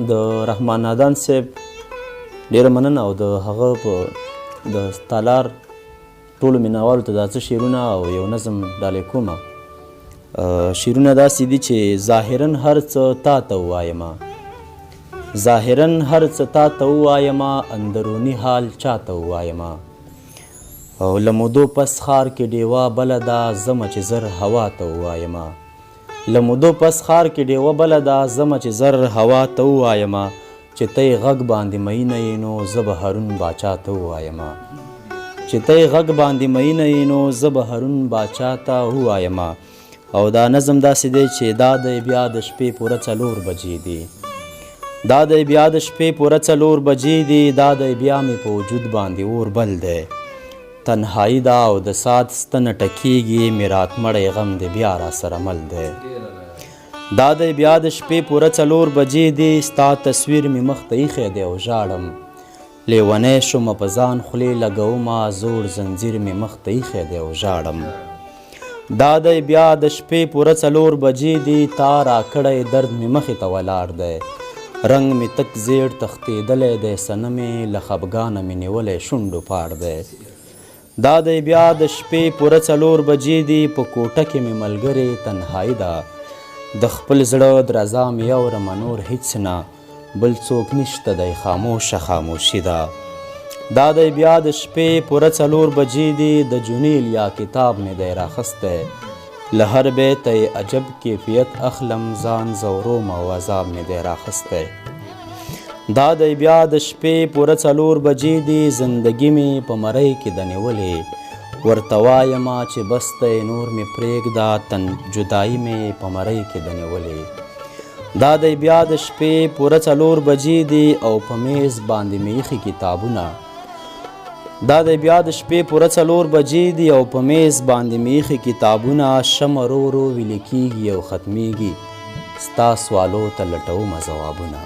د رحمان نادان صاحب ډېره مننه او د هغه په د تالار ټولو مینوالو ته دا څه شعرونه او یو نظم ډالۍ کومه. شعرونه داسې دي چې ظاهرا هر څه تا ته ووایمه، ظاهرا هر څه تا ته ووایمه، اندروني حال چا ته ووایمه. او له مودو پس ښار کې ډیوه بله ده ځمه چې زر هوا ته ووایمه، له مودو پس ښار کې ډیوه بله ده ځمه چې زر هوا ته ووایمه، چې ته یې غږ باندې مینه یې نو زه به هارون باچا ته ووایمه، چې ته یې غږ باندې مینه یې نو زه به هارون باچا ته ووایمه. او دا نظم داسې دی چې دا دی بیا د شپې پوره 4 بجې دي، دا دی بیا د شپې پوره 4 بجې دي، دا دی بیا مې په وجود باندې اور بل دی، تنهایی دا او د سات ستنه ټکیږي، مې رات مړی غم دی بیا را سره مل دی. دا دی بیا د شپې پوره 4 بجې دي، ستا تصویر مې مخ ته ایښی دی او ژاړم، لیونی شومه په ځان خولې لګومه، زوړ زنځیر مې مخ ته ایښی دی او ژاړم. دا دی بیا د شپې پوره 4 بجې دي، تا راکړی درد مې مخې ته ولاړ دی، رنګ مې تک زیړ تښتېدلی دی، صنمې له خفګانه مې نیولی شونډو پاړ دی. دا دی بیا د شپې پوره 4 بجې دي، په کوټه کې مې ملګرې تنهایی ده، د خپل زړه درزا مې اورمه نور هیڅ نه، بل څوک نشته دی خاموشه خاموشي ده. دا دی بیا د شپې پوره 4 بجې دي، د جنیل یا کتاب مې دی راخستی، له هر بیته یې عجب کیفیت اخلم، ځان ځوروم او عذاب مې دی راخستی. دا دی بیا د شپې پوره 4 بجې دي، زندګي مې په مرۍ کې ده نیولې، ورته وایمه چې بس دی نور مې پرېږده، تن جدایي مې په مرۍ کې ده نیولې. دا دی بیا د شپې پوره 4 بجې دي، او په میز باندې مې ایښي کتابونه، دا دی بیا د شپې پوره 4 بجې دي، او په میز باندې مې ایښي کتابونه، شمع ورو ورو ویلې کېږي او ختمیږي، ستا سوالو ته لټومه ځوابونه.